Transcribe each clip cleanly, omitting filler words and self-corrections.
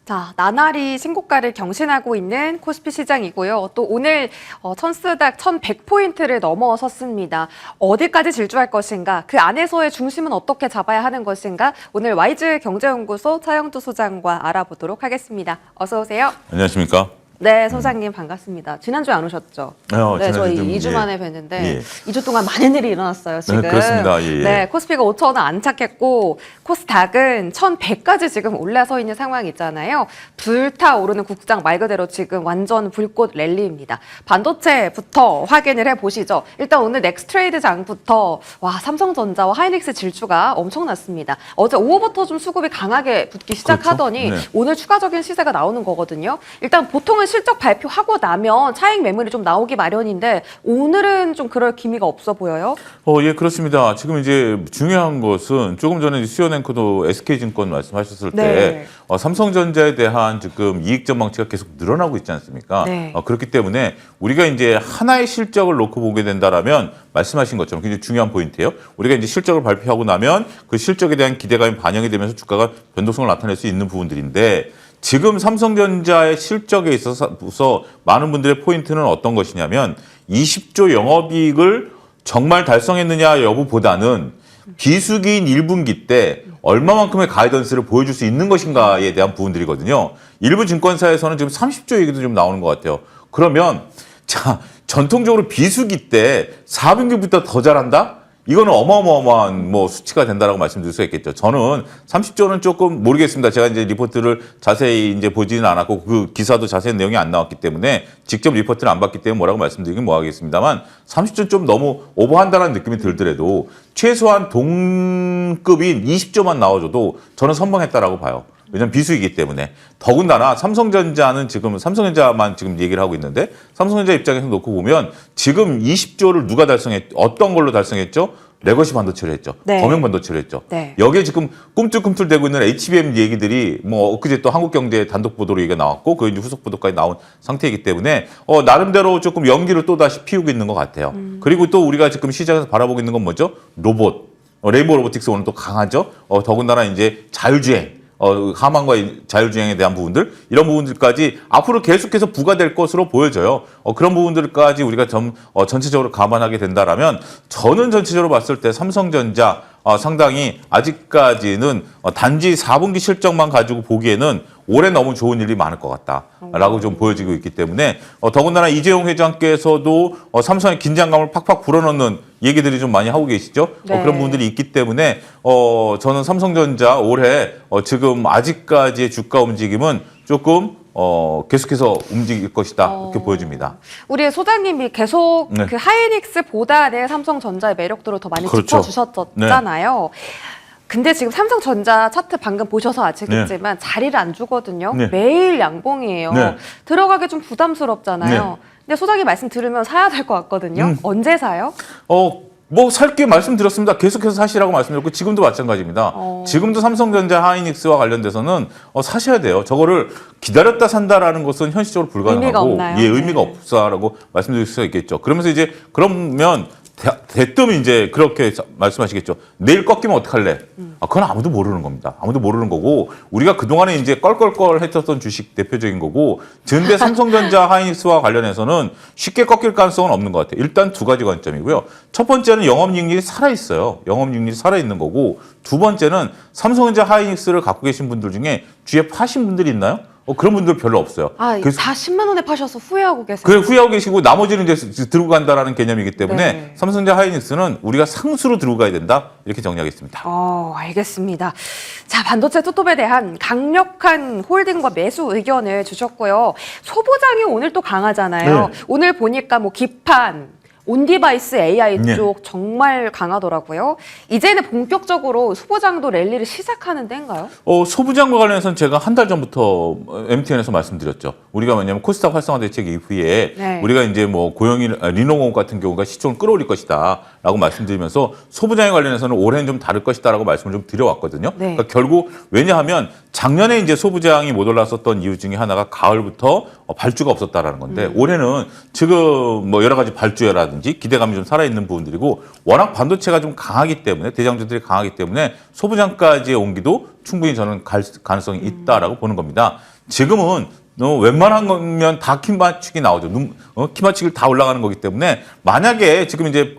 자, 나날이 신고가를 경신하고 있는 코스피 시장이고요. 또 오늘 천스닥 1100포인트를 넘어섰습니다. 어디까지 질주할 것인가? 그 안에서의 중심은 어떻게 잡아야 하는 것인가? 오늘 와이즈 경제연구소 차영두 소장과 알아보도록 하겠습니다. 어서 오세요. 안녕하십니까? 네, 소장님 반갑습니다. 지난주에 안 오셨죠? 네, 저희 2주 만에 뵀는데 2주 동안 많은 일이 일어났어요, 지금. 네, 그렇습니다. 예. 네, 코스피가 5,000원 안착했고 코스닥은 1,100까지 지금 올라서 있는 상황이 있잖아요. 불타오르는 국장 말 그대로 지금 완전 불꽃 랠리입니다. 반도체부터 확인을 해보시죠. 일단 오늘 넥스트레이드 장부터 와 삼성전자와 하이닉스 질주가 엄청났습니다. 어제 오후부터 좀 수급이 강하게 붙기 시작하더니 그렇죠? 네. 오늘 추가적인 시세가 나오는 거거든요. 일단 보통은 실적 발표하고 나면 차익 매물이 좀 나오기 마련인데 오늘은 좀 그럴 기미가 없어 보여요. 예, 그렇습니다. 지금 이제 중요한 것은 조금 전에 수연 앵커도 SK증권 말씀하셨을 때 네. 삼성전자에 대한 지금 이익 전망치가 계속 늘어나고 있지 않습니까? 네. 그렇기 때문에 우리가 이제 하나의 실적을 놓고 보게 된다라면 말씀하신 것처럼 굉장히 중요한 포인트예요. 우리가 이제 실적을 발표하고 나면 그 실적에 대한 기대감이 반영이 되면서 주가가 변동성을 나타낼 수 있는 부분들인데 지금 삼성전자의 실적에 있어서 많은 분들의 포인트는 어떤 것이냐면 20조 영업이익을 정말 달성했느냐 여부보다는 비수기인 1분기 때 얼마만큼의 가이던스를 보여줄 수 있는 것인가에 대한 부분들이거든요. 일부 증권사에서는 지금 30조 얘기도 좀 나오는 것 같아요. 그러면 자 전통적으로 비수기 때 4분기부터 더 잘한다? 이거는 어마어마한 수치가 된다라고 말씀드릴 수 있겠죠. 저는 30조는 조금 모르겠습니다. 제가 이제 리포트를 자세히 이제 보지는 않았고 그 기사도 자세한 내용이 안 나왔기 때문에 직접 리포트를 안 봤기 때문에 뭐라고 말씀드리긴 뭐하겠습니다만 30조 좀 너무 오버한다는 느낌이 들더라도 최소한 동급인 20조만 나와줘도 저는 선방했다라고 봐요. 왜냐면 비수이기 때문에. 더군다나 삼성전자는 지금 삼성전자만 지금 얘기를 하고 있는데 삼성전자 입장에서 놓고 보면 지금 20조를 누가 어떤 걸로 달성했죠? 레거시 반도체를 했죠. 네. 범용 반도체를 했죠. 네. 여기에 지금 꿈틀꿈틀대고 있는 HBM 얘기들이 엊그제 또 한국경제 단독 보도로 얘기가 나왔고 그 이제 후속 보도까지 나온 상태이기 때문에 나름대로 조금 연기를 또 다시 피우고 있는 것 같아요. 그리고 또 우리가 지금 시장에서 바라보고 있는 건 뭐죠? 로봇. 레인보우 로보틱스 오늘 또 강하죠. 더군다나 이제 자율주행. 하만과의 자율주행에 대한 부분들 이런 부분들까지 앞으로 계속해서 부과될 것으로 보여져요. 그런 부분들까지 우리가 전체적으로 감안하게 된다라면 저는 전체적으로 봤을 때 삼성전자 상당히 아직까지는 단지 4분기 실적만 가지고 보기에는 올해 너무 좋은 일이 많을 것 같다라고 좀 보여지고 있기 때문에 더군다나 이재용 회장께서도 삼성의 긴장감을 팍팍 불어넣는 얘기들이 좀 많이 하고 계시죠. 네. 그런 부분들이 있기 때문에 저는 삼성전자 올해 지금 아직까지의 주가 움직임은 조금 계속해서 움직일 것이다 이렇게 보여집니다. 우리 소장님이 계속 네. 그 하이닉스보다는 삼성전자의 매력도를 더 많이 그렇죠. 짚어주셨잖아요. 근데 지금 삼성전자 차트 방금 보셔서 아시겠지만 자리를 안 주거든요. 네. 매일 양봉이에요. 네. 들어가기 좀 부담스럽잖아요. 네. 근데 소장님 말씀 들으면 사야 될 것 같거든요. 언제 사요? 살 게 말씀드렸습니다. 계속해서 사시라고 말씀드렸고 지금도 마찬가지입니다. 지금도 삼성전자 하이닉스와 관련돼서는 사셔야 돼요. 저거를 기다렸다 산다라는 것은 현실적으로 불가능하고 의미가 없나요? 의미가 없다라고 말씀드릴 수가 있겠죠. 그러면서 이제 그러면 대뜸 이제 그렇게 말씀하시겠죠. 내일 꺾이면 어떡할래? 그건 아무도 모르는 겁니다. 아무도 모르는 거고 우리가 그동안에 이제 껄껄껄 했었던 주식 대표적인 거고 전대 삼성전자 하이닉스와 관련해서는 쉽게 꺾일 가능성은 없는 것 같아요. 일단 두 가지 관점이고요. 첫 번째는 영업이익률이 살아있어요. 영업이익률이 살아있는 거고 두 번째는 삼성전자 하이닉스를 갖고 계신 분들 중에 주위에 파신 분들이 있나요? 그런 분들 별로 없어요. 그래서 다 10만 원에 파셔서 후회하고 계세요. 그래 후회하고 계시고 나머지는 이제 들고 간다라는 개념이기 때문에 네. 삼성전자 하이닉스는 우리가 상수로 들고 가야 된다 이렇게 정리하겠습니다. 알겠습니다. 자, 반도체 투톱에 대한 강력한 홀딩과 매수 의견을 주셨고요. 소보장이 오늘 또 강하잖아요. 네. 오늘 보니까 기판, 온디바이스 AI 네. 쪽 정말 강하더라고요. 이제는 본격적으로 소보장도 랠리를 시작하는 데인가요? 소부장과 관련해서는 제가 한 달 전부터 MTN에서 말씀드렸죠. 우리가 뭐냐면 코스닥 활성화 대책 이후에 네. 우리가 이제 고용이 리노공 같은 경우가 시총을 끌어올릴 것이다라고 말씀드리면서 소부장에 관련해서는 올해는 좀 다를 것이다라고 말씀을 좀 드려왔거든요. 네. 그러니까 결국 왜냐하면 작년에 이제 소부장이 못 올랐었던 이유 중에 하나가 가을부터 발주가 없었다라는 건데 올해는 지금 뭐 여러 가지 발주라든지 기대감이 좀 살아있는 부분들이고 워낙 반도체가 좀 강하기 때문에 대장주들이 강하기 때문에 소부장까지의 온기도 충분히 저는 가능성이 있다라고 보는 겁니다. 지금은 웬만한 거면 다 키 맞추기 나오죠. 키 맞추기를 다 올라가는 거기 때문에 만약에 지금 이제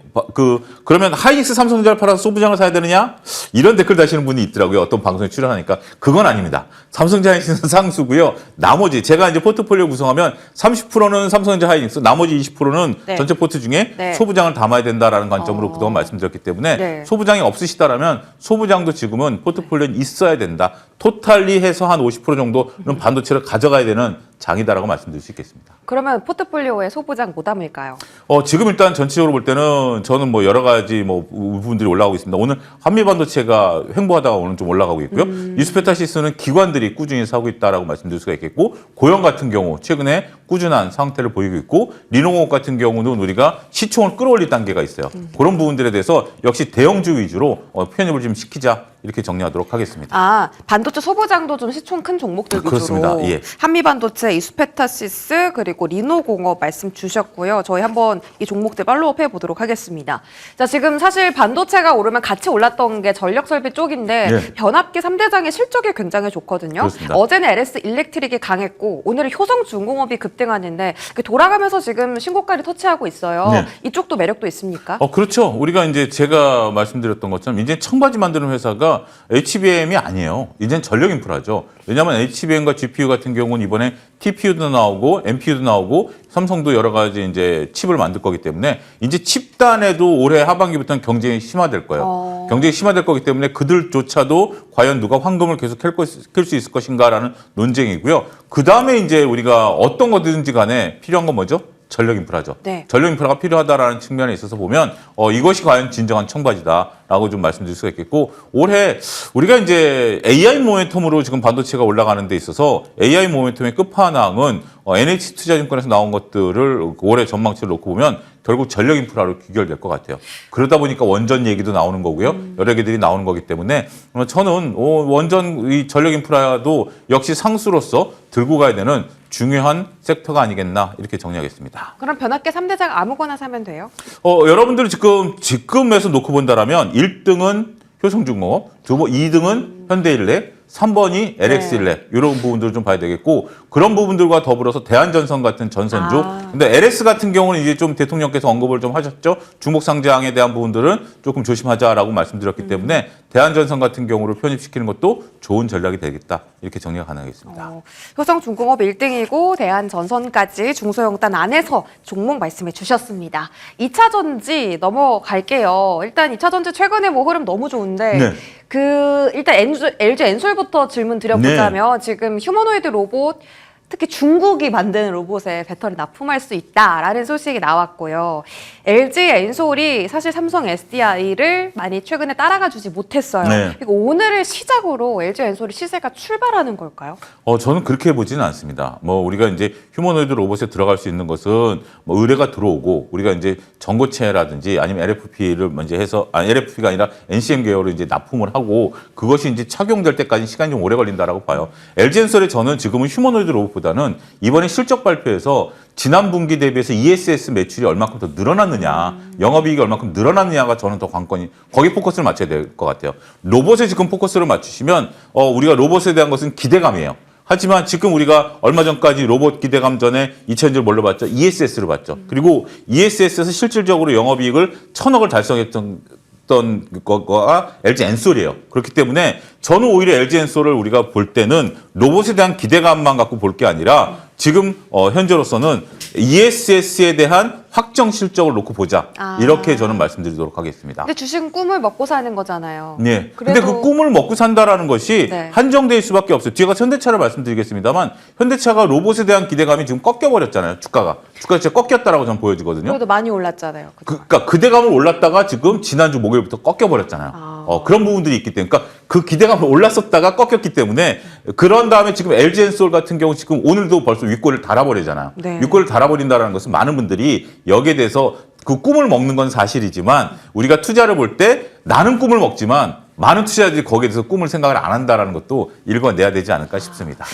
그러면 하이닉스 삼성전자를 팔아서 소부장을 사야 되느냐? 이런 댓글 다시는 분이 있더라고요. 어떤 방송에 출연하니까. 그건 아닙니다. 삼성전자 하이닉스는 상수고요. 나머지 제가 이제 포트폴리오 구성하면 30%는 삼성전자 하이닉스, 나머지 20%는 네. 전체 포트 중에 네. 소부장을 담아야 된다라는 관점으로 그동안 말씀드렸기 때문에 네. 소부장이 없으시다라면 소부장도 지금은 포트폴리오에 있어야 된다. 토탈리 해서 한 50% 정도는 반도체를 가져가야 되는 장이다라고 말씀드릴 수 있겠습니다. 그러면 포트폴리오에 소부장 뭐 담을까요? 지금 일단 전체적으로 볼 때는 저는 뭐 여러 가지 뭐 부분들이 올라가고 있습니다. 오늘 한미 반도체가 횡보하다가 오늘 좀 올라가고 있고요. 이스페타시스는 기관들이 꾸준히 사고 있다라고 말씀드릴 수가 있겠고, 고영 같은 경우 최근에 꾸준한 상태를 보이고 있고, 리노공업 같은 경우는 우리가 시총을 끌어올릴 단계가 있어요. 그런 부분들에 대해서 역시 대형주 위주로 편입을 좀 시키자, 이렇게 정리하도록 하겠습니다. 반도체 소부장도 좀 시총 큰 종목들 위주로. 그렇습니다. 예. 한미반도체, 이스페타시스, 그리고 리노공업 말씀 주셨고요. 저희 한번 이 종목들 팔로우업 해보도록 하겠습니다. 자, 지금 사실 반도체가 오르면 같이 올랐던 게 전력설비 쪽인데 예. 변압기 3대장의 실적이 굉장히 좋거든요. 그렇습니다. 어제는 LS 일렉트릭이 강했고 오늘은 효성중공업이 급등하는데 돌아가면서 지금 신고가를 터치하고 있어요. 네. 이쪽도 매력도 있습니까? 그렇죠. 우리가 이제 제가 말씀드렸던 것처럼 이제 청바지 만드는 회사가 HBM이 아니에요. 이젠 전력 인프라죠. 왜냐하면 HBM과 GPU 같은 경우는 이번에 TPU도 나오고 NPU도 나오고 삼성도 여러 가지 이제 칩을 만들 거기 때문에 이제 칩단에도 올해 하반기부터는 경쟁이 심화될 거예요. 경쟁이 심화될 거기 때문에 그들조차도 과연 누가 황금을 계속 캘 수 있을 것인가라는 논쟁이고요. 그 다음에 이제 우리가 어떤 거든지 간에 필요한 건 뭐죠? 전력 인프라죠. 네. 전력 인프라가 필요하다라는 측면에 있어서 보면 이것이 과연 진정한 청바지다라고 좀 말씀드릴 수가 있겠고, 올해 우리가 이제 AI 모멘텀으로 지금 반도체가 올라가는 데 있어서 AI 모멘텀의 끝판왕은 NH투자증권에서 나온 것들을 올해 전망치를 놓고 보면 결국 전력 인프라로 귀결될 것 같아요. 그러다 보니까 원전 얘기도 나오는 거고요. 여러 개들이 나오는 거기 때문에 저는 원전 이 전력 인프라도 역시 상수로서 들고 가야 되는 중요한 sek터가 아니겠나, 이렇게 정리하겠습니다. 그럼 변압기 3대장 아무거나 사면 돼요? 여러분들이 지금에서 놓고 본다라면 1등은 효성중공업, 2등은 현대일렉, 3번이 LX일렉, 이런 부분들을 좀 봐야 되겠고, 그런 부분들과 더불어서 대한전선 같은 전선주. 근데 LS 같은 경우는 이제 좀 대통령께서 언급을 좀 하셨죠. 중복 상장에 대한 부분들은 조금 조심하자라고 말씀드렸기 때문에 대한전선 같은 경우를 편입시키는 것도 좋은 전략이 되겠다, 이렇게 정리가 가능하겠습니다. 효성중공업 1등이고 대한전선까지 중소형단 안에서 종목 말씀해 주셨습니다. 2차 전지 넘어갈게요. 일단 2차 전지 최근에 뭐 흐름 너무 좋은데 네. 일단 LG 엔솔부터 질문 드려보자면 지금 휴머노이드 로봇, 특히 중국이 만드는 로봇에 배터리 납품할 수 있다라는 소식이 나왔고요. LG 엔솔이 사실 삼성 SDI를 많이 최근에 따라가 주지 못했어요. 네. 그리고 오늘을 시작으로 LG 엔솔이 시세가 출발하는 걸까요? 저는 그렇게 보지는 않습니다. 우리가 이제 휴머노이드 로봇에 들어갈 수 있는 것은 의뢰가 들어오고, 우리가 이제 전고체라든지 아니면 LFP를 먼저 해서, LFP가 아니라 NCM 계열을 이제 납품을 하고, 그것이 이제 착용될 때까지 시간이 좀 오래 걸린다라고 봐요. LG 엔솔에 저는 지금은 휴머노이드 로봇보다는 이번에 실적 발표에서 지난 분기 대비해서 ESS 매출이 얼마큼 더 늘어났느냐, 영업이익이 얼마큼 늘어났느냐가 저는 더 관건이, 거기 포커스를 맞춰야 될 것 같아요. 로봇에 지금 포커스를 맞추시면 우리가 로봇에 대한 것은 기대감이에요. 하지만 지금 우리가 얼마 전까지 로봇 기대감 전에 2000을 뭘로 봤죠? ESS로 봤죠. 그리고 ESS에서 실질적으로 영업이익을 1000억을 달성했던 거가 LG 엔솔이에요. 그렇기 때문에 저는 오히려 LG 엔솔을 우리가 볼 때는 로봇에 대한 기대감만 갖고 볼 게 아니라 지금 현재로서는 ESS에 대한 확정 실적을 놓고 보자. 이렇게 저는 말씀드리도록 하겠습니다. 근데 주식은 꿈을 먹고 사는 거잖아요. 네. 근데 그 꿈을 먹고 산다라는 것이 네. 한정될 수밖에 없어요. 뒤에 가서 현대차를 말씀드리겠습니다만, 현대차가 로봇에 대한 기대감이 지금 꺾여버렸잖아요. 주가가 진짜 꺾였다라고 저는 보여지거든요. 그래도 많이 올랐잖아요. 그러니까 기대감을 올랐다가 지금 지난주 목요일부터 꺾여버렸잖아요. 그런 부분들이 있기 때문에, 그러니까 그 기대감을 올랐었다가 꺾였기 때문에, 그런 다음에 지금 LG 엔솔 같은 경우 지금 오늘도 벌써 윗골을 달아버리잖아요. 네. 윗골을 달아버린다는 것은 많은 분들이 여기에 대해서 그 꿈을 먹는 건 사실이지만, 우리가 투자를 볼 때 나는 꿈을 먹지만 많은 투자자들이 거기에 대해서 꿈을 생각을 안 한다라는 것도 읽어내야 되지 않을까 싶습니다.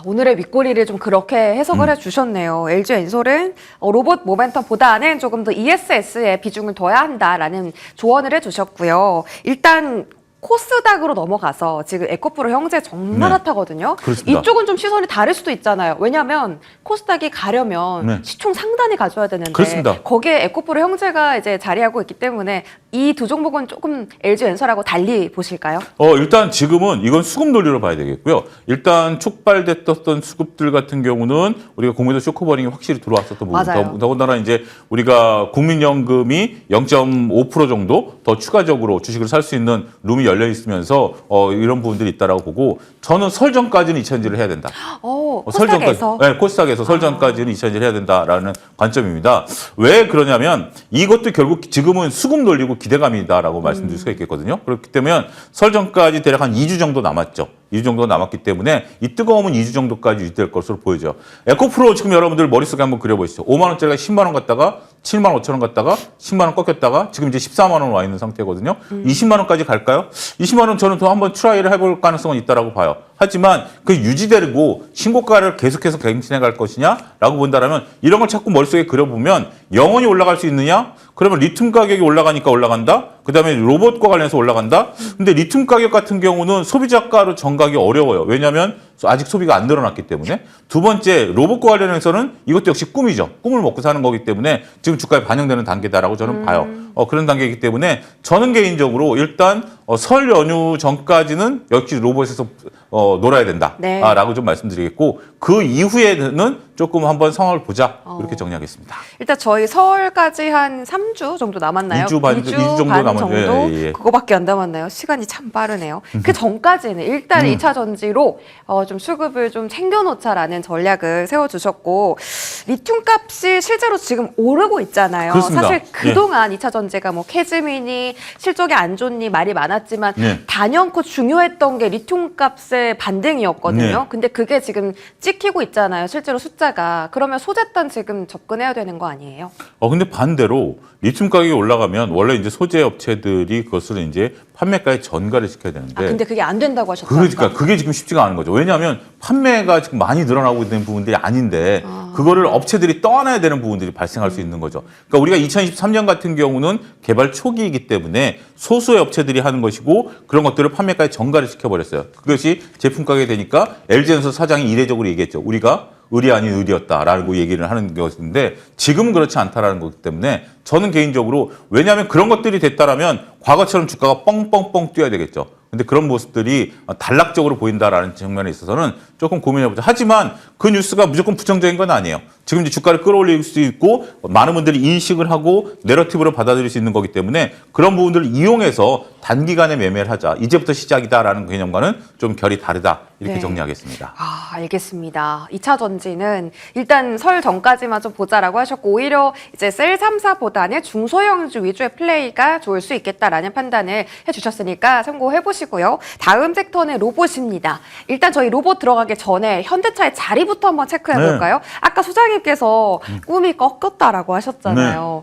오늘의 윗꼬리를 좀 그렇게 해석을 해주셨네요. LG엔솔은 로봇 모멘텀보다는 조금 더 ESS에 비중을 둬야 한다라는 조언을 해주셨고요. 일단 코스닥으로 넘어가서 지금 에코프로 형제 정말 네. 핫하거든요. 그렇습니다. 이쪽은 좀 시선이 다를 수도 있잖아요. 왜냐하면 코스닥이 가려면 네. 시총 상단이 가져야 되는데 그렇습니다. 거기에 에코프로 형제가 이제 자리하고 있기 때문에 이 두 종목은 조금 LG엔솔하고 달리 보실까요? 일단 지금은 이건 수급 논리로 봐야 되겠고요. 일단 촉발됐던 수급들 같은 경우는 우리가 공매도 쇼커버링이 확실히 들어왔었던 맞아요. 부분. 더군다나 이제 우리가 국민연금이 0.5% 정도 더 추가적으로 주식을 살 수 있는 룸이 열려 있으면서 이런 부분들이 있다라고 보고 저는 설 전까지는 2차전지를 해야 된다. 코스닥에서? 네, 코스닥에서 설 전까지는 2차전지를 해야 된다라는 관점입니다. 왜 그러냐면 이것도 결국 지금은 수급 논리고 기대감이다라고 말씀드릴 수가 있겠거든요. 그렇기 때문에 설 전까지 대략 한 2주 정도 남았죠. 2주 정도 남았기 때문에 이 뜨거움은 2주 정도까지 유지될 것으로 보이죠. 에코프로 지금 여러분들 머릿속에 한번 그려보시죠. 5만 원짜리가 10만 원 갔다가 7만 5천 원 갔다가 10만 원 꺾였다가 지금 이제 14만 원 와 있는 상태거든요. 20만 원까지 갈까요? 20만 원 저는 더 한번 트라이를 해볼 가능성은 있다라고 봐요. 하지만 그 유지되고 신고가를 계속해서 갱신해 갈 것이냐라고 본다라면 이런 걸 자꾸 머릿속에 그려보면 영원히 올라갈 수 있느냐? 그러면 리튬 가격이 올라가니까 올라간다? 그 다음에 로봇과 관련해서 올라간다? 근데 리튬 가격 같은 경우는 소비자가로 전가기 어려워요. 왜냐하면 아직 소비가 안 늘어났기 때문에. 두 번째, 로봇과 관련해서는 이것도 역시 꿈이죠. 꿈을 먹고 사는 거기 때문에 지금 주가에 반영되는 단계다라고 저는 봐요. 그런 단계이기 때문에 저는 개인적으로 일단 설 연휴 전까지는 역시 로봇에서 놀아야 된다. 네. 라고 좀 말씀드리겠고 그 이후에는 조금 한번 상황을 보자. 이렇게 정리하겠습니다. 일단 저희 서울까지 한 3주 정도 남았나요? 2주 반 정도 남았죠. 예. 그거밖에 안 남았나요? 시간이 참 빠르네요. 그 전까지는 일단 2차 전지로 좀 수급을 좀 챙겨놓자라는 전략을 세워주셨고 리튬 값이 실제로 지금 오르고 있잖아요. 그렇습니다. 사실 그동안 2차 전지가 뭐 캐즈미니 실적이 안 좋니 말이 많았지만 네. 단연코 중요했던 게 리튬 값의 반등이었거든요. 네. 근데 그게 지금 찍히고 있잖아요. 실제로 숫자가. 그러면 소재단 지금 접근해야 되는 거 아니에요? 근데 반대로 리튬 가격이 올라가면 원래 이제 소재 업체들이 그것을 이제 판매가에 전가를 시켜야 되는데. 근데 그게 안 된다고 하셨다니까. 그러니까 그게 지금 쉽지가 않은 거죠. 왜냐하면 판매가 지금 많이 늘어나고 있는 부분들이 아닌데 그거를 업체들이 떠안아야 되는 부분들이 발생할 수 있는 거죠. 그러니까 우리가 2023년 같은 경우는 개발 초기이기 때문에 소수의 업체들이 하는 것이고 그런 것들을 판매가에 전가를 시켜버렸어요. 그것이 제품 가격이 되니까 LG엔솔 사장이 이례적으로 얘기했죠. 우리가 의리 아닌 의리였다라고 얘기를 하는 것인데 지금은 그렇지 않다라는 거기 때문에 저는 개인적으로 왜냐하면 그런 것들이 됐다라면 과거처럼 주가가 뻥뻥뻥 뛰어야 되겠죠. 근데 그런 모습들이 단락적으로 보인다라는 측면에 있어서는 조금 고민해보자. 하지만 그 뉴스가 무조건 부정적인 건 아니에요. 지금 이제 주가를 끌어올릴 수 있고 많은 분들이 인식을 하고 내러티브로 받아들일 수 있는 거기 때문에 그런 부분들을 이용해서 단기간에 매매를 하자. 이제부터 시작이다라는 개념과는 좀 결이 다르다. 이렇게 네. 정리하겠습니다. 알겠습니다. 2차 전지는 일단 설 전까지만 좀 보자라고 하셨고 오히려 이제 셀 3사보다는 중소형주 위주의 플레이가 좋을 수 있겠다라는 판단을 해주셨으니까 참고해 보시고요. 다음 섹터는 로봇입니다. 일단 저희 로봇 들어가기 전에 현대차의 자리부터 한번 체크해 볼까요? 네. 아까 소장님께서 꿈이 꺾였다라고 하셨잖아요.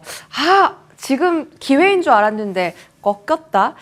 지금 기회인 줄 알았는데 꺾였다?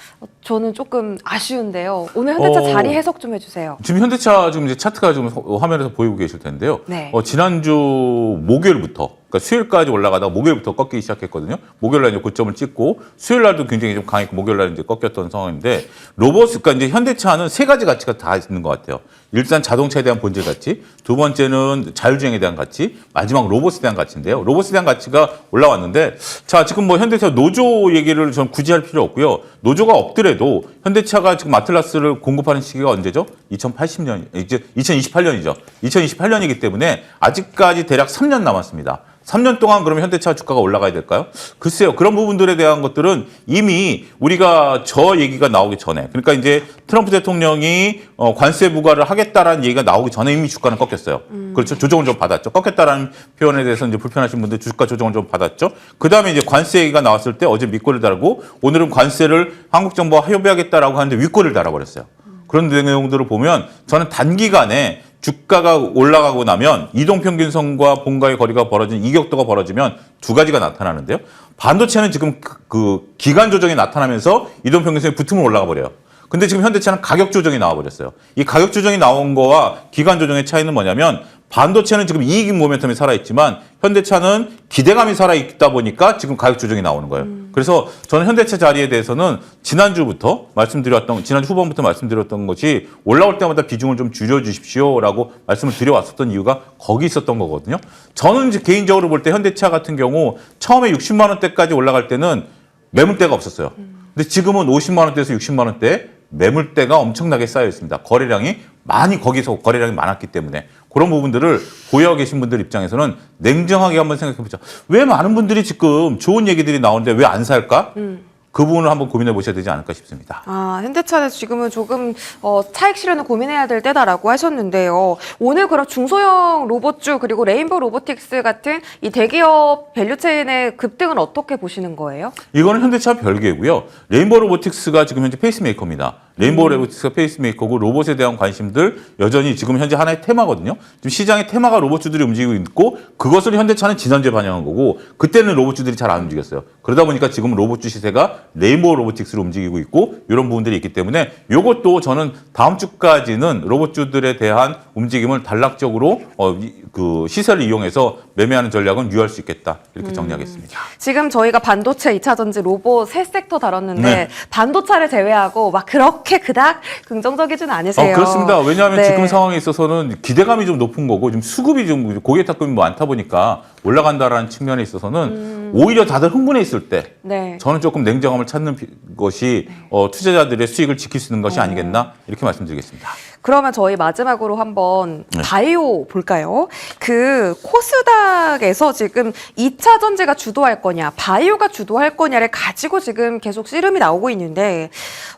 저는 조금 아쉬운데요. 오늘 현대차 자리 해석 좀 해주세요. 지금 현대차 지금 이제 차트가 지금 화면에서 보이고 계실 텐데요. 네. 지난주 목요일부터, 그러니까 수요일까지 올라가다가 목요일부터 꺾이기 시작했거든요. 목요일날 이제 고점을 찍고 수요일날도 굉장히 좀 강했고 목요일날 이제 꺾였던 상황인데 그러니까 이제 현대차는 세 가지 가치가 다 있는 것 같아요. 일단 자동차에 대한 본질 가치, 두 번째는 자율주행에 대한 가치, 마지막 로봇에 대한 가치인데요. 로봇에 대한 가치가 올라왔는데 자 지금 뭐 현대차 노조 얘기를 전 굳이 할 필요 없고요. 노조가 없더라도 현대차가 지금 아틀라스를 공급하는 시기가 언제죠? 2080년, 이제 2028년이죠. 2028년이기 때문에 아직까지 대략 3년 남았습니다. 3년 동안 그러면 현대차 주가가 올라가야 될까요? 글쎄요. 그런 부분들에 대한 것들은 이미 우리가 저 얘기가 나오기 전에 그러니까 이제 트럼프 대통령이 관세 부과를 하겠다라는 얘기가 나오기 전에 이미 주가는 꺾였어요. 그렇죠. 조정을 좀 받았죠. 꺾였다라는 표현에 대해서 이제 불편하신 분들 주가 조정을 좀 받았죠. 그다음에 이제 관세 얘기가 나왔을 때 어제 밑꼬리를 달고 오늘은 관세를 한국 정부가 협의하겠다라고 하는데 윗꼬리를 달아버렸어요. 그런 내용들을 보면 저는 단기간에 주가가 올라가고 나면 이동평균선과 본가의 거리가 벌어진 이격도가 벌어지면 두 가지가 나타나는데요. 반도체는 지금 그 기간 조정이 나타나면서 이동평균선이 붙으면 올라가 버려요. 근데 지금 현대차는 가격 조정이 나와버렸어요. 이 가격 조정이 나온 거와 기간 조정의 차이는 뭐냐면 반도체는 지금 이익 모멘텀이 살아있지만 현대차는 기대감이 살아있다 보니까 지금 가격 조정이 나오는 거예요. 그래서 저는 현대차 자리에 대해서는 지난주 후반부터 말씀드렸던 것이 올라올 때마다 비중을 좀 줄여주십시오라고 말씀을 드려왔었던 이유가 거기 있었던 거거든요. 저는 이제 개인적으로 볼 때 현대차 같은 경우 처음에 60만 원대까지 올라갈 때는 매물대가 없었어요. 근데 지금은 50만 원대에서 60만 원대 매물대가 엄청나게 쌓여 있습니다. 거기서 거래량이 많았기 때문에 그런 부분들을 보유하고 계신 분들 입장에서는 냉정하게 한번 생각해 보자. 왜 많은 분들이 지금 좋은 얘기들이 나오는데 왜 안 살까? 그 부분을 한번 고민해 보셔야 되지 않을까 싶습니다. 현대차는 지금은 조금 차익 실현을 고민해야 될 때다라고 하셨는데요. 오늘 그럼 중소형 로봇주 그리고 레인보우 로보틱스 같은 이 대기업 밸류체인의 급등은 어떻게 보시는 거예요? 이거는 현대차 별개고요. 레인보우 로보틱스가 지금 현재 페이스메이커입니다. 레인보우 로보틱스가 페이스메이커고 로봇에 대한 관심들 여전히 지금 현재 하나의 테마거든요. 지금 시장의 테마가 로봇주들이 움직이고 있고 그것을 현대차는 지난주에 반영한 거고 그때는 로봇주들이 잘 안 움직였어요. 그러다 보니까 지금 로봇주 시세가 레인보우 로보틱스로 움직이고 있고 이런 부분들이 있기 때문에 이것도 저는 다음 주까지는 로봇주들에 대한 움직임을 단락적으로 그 시세를 이용해서 매매하는 전략은 유효할 수 있겠다. 이렇게 정리하겠습니다. 지금 저희가 반도체, 2차 전지, 로봇 세 섹터 다뤘는데 네. 반도체를 제외하고 막 그렇게 그닥 긍정적이진 않으세요. 그렇습니다. 왜냐하면 네. 지금 상황에 있어서는 기대감이 좀 높은 거고 지금 수급이 좀 고객 탁금이 많다 보니까 올라간다라는 측면에 있어서는 오히려 다들 흥분해 있을 때 네. 저는 조금 냉정함을 찾는 것이 투자자들의 수익을 지킬 수 있는 것이 아니겠나 이렇게 말씀드리겠습니다. 그러면 저희 마지막으로 한번 네. 바이오 볼까요? 그 코스닥에서 지금 2차 전지가 주도할 거냐, 바이오가 주도할 거냐를 가지고 지금 계속 씨름이 나오고 있는데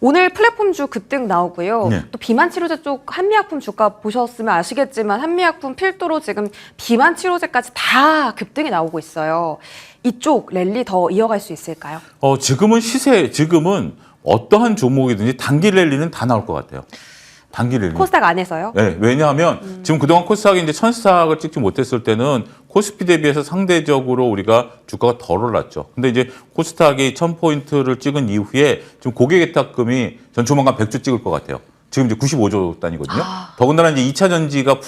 오늘 플랫폼주 급등 나오고요. 네. 또 비만 치료제 쪽 한미약품 주가 보셨으면 아시겠지만 한미약품 필두로 지금 비만 치료제까지 다 급등이 나오고 있어요. 이쪽 랠리 더 이어갈 수 있을까요? 지금은 어떠한 종목이든지 단기 랠리는 다 나올 것 같아요. 단기 랠리. 코스닥 안에서요? 네, 왜냐하면 지금 그동안 코스닥이 이제 1000스탁을 찍지 못했을 때는 코스피 대비해서 상대적으로 우리가 주가가 덜 올랐죠. 근데 이제 코스닥이 1000포인트를 찍은 이후에 지금 고객 예탁금이 전 조만간 100조 찍을 것 같아요. 지금 이제 95조 단위거든요. 더군다나 이제 2차 전지가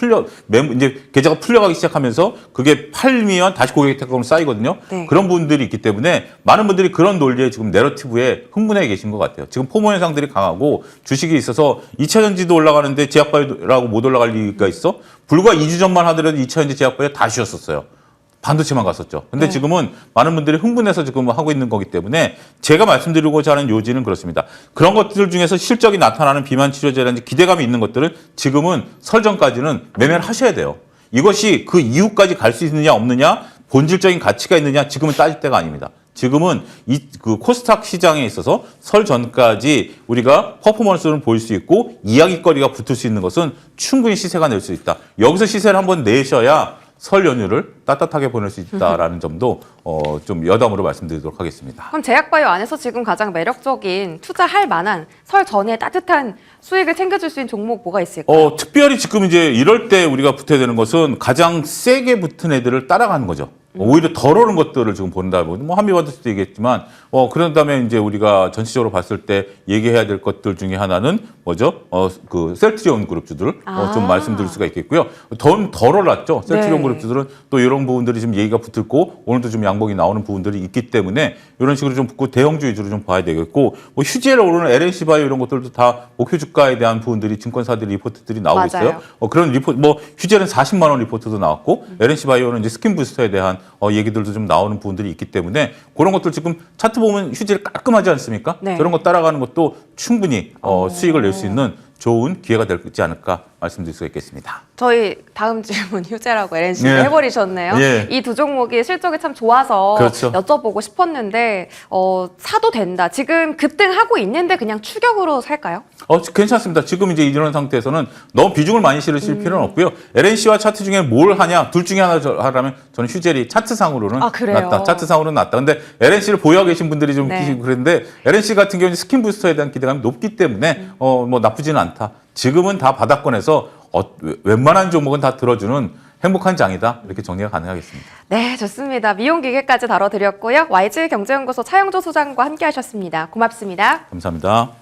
이제 계좌가 풀려가기 시작하면서 그게 팔면 다시 고객 예탁금으로 쌓이거든요. 네. 그런 분들이 있기 때문에 많은 분들이 그런 논리에 지금 내러티브에 흥분해 계신 것 같아요. 지금 포모 현상들이 강하고 주식이 있어서 2차 전지도 올라가는데 제약바이오라고 못 올라갈 이유가 있어? 불과 2주 전만 하더라도 2차 전지 제약바이오 다 쉬었었어요. 반도체만 갔었죠. 근데 네. 지금은 많은 분들이 흥분해서 지금 하고 있는 거기 때문에 제가 말씀드리고자 하는 요지는 그렇습니다. 그런 것들 중에서 실적이 나타나는 비만 치료제라든지 기대감이 있는 것들은 지금은 설 전까지는 매매를 하셔야 돼요. 이것이 그 이후까지 갈 수 있느냐 없느냐 본질적인 가치가 있느냐 지금은 따질 때가 아닙니다. 지금은 그 코스닥 시장에 있어서 설 전까지 우리가 퍼포먼스를 보일 수 있고 이야기거리가 붙을 수 있는 것은 충분히 시세가 낼 수 있다. 여기서 시세를 한번 내셔야 설 연휴를 따뜻하게 보낼 수 있다라는 점도 좀 여담으로 말씀드리도록 하겠습니다. 그럼 제약바이오 안에서 지금 가장 매력적인 투자할 만한 설 전에 따뜻한 수익을 챙겨줄 수 있는 종목 뭐가 있을까요? 특별히 지금 이제 이럴 때 우리가 붙어야 되는 것은 가장 세게 붙은 애들을 따라가는 거죠. 오히려 덜 오른 것들을 지금 본다. 뭐 한미반도체도 얘기했지만 그런 다음에 이제 우리가 전체적으로 봤을 때 얘기해야 될 것들 중에 하나는 뭐죠? 그 셀트리온 그룹주들 좀 말씀드릴 수가 있겠고요. 덜 올랐죠. 셀트리온 네. 그룹주들은 또 이런 부분들이 지금 얘기가 붙었고 오늘도 좀 양봉이 나오는 부분들이 있기 때문에 이런 식으로 좀 붙고 대형주 위주로 좀 봐야 되겠고 뭐 휴지를 오르는 LNC 바이오 이런 것들도 다 목표 주가에 대한 부분들이 증권사들 리포트들이 나오고 맞아요. 있어요. 그런 리포트 뭐 휴지는 40만 원 리포트도 나왔고 LNC 바이오는 이제 스킨 부스터에 대한 얘기들도 좀 나오는 부분들이 있기 때문에 그런 것들 지금 차트 보면 휴지를 깔끔하지 않습니까? 네. 저런 거 따라가는 것도 충분히 수익을 낼 수 있는 좋은 기회가 되지 않을까 말씀드릴 수가 있겠습니다. 저희 다음 질문 휴재라고 LNC 예. 해버리셨네요. 예. 이 두 종목이 실적이 참 좋아서 그렇죠. 여쭤보고 싶었는데 사도 된다. 지금 급등하고 있는데 그냥 추격으로 살까요? 괜찮습니다. 지금 이제 이런 상태에서는 너무 비중을 많이 실으실 필요는 없고요. LNC와 차트 중에 뭘 하냐, 둘 중에 하나 하라면 저는 휴젤이 차트상으로는 그래요? 낫다. 차트상으로는 낫다. 근데 LNC를 보유하고 계신 분들이 좀 네. 그랬는데 LNC 같은 경우는 스킨 부스터에 대한 기대감이 높기 때문에 뭐 나쁘지는 않다. 지금은 다 바닥권에서 웬만한 종목은 다 들어주는 행복한 장이다. 이렇게 정리가 가능하겠습니다. 네, 좋습니다. 미용기계까지 다뤄드렸고요. YG경제연구소 차영조 소장과 함께 하셨습니다. 고맙습니다. 감사합니다.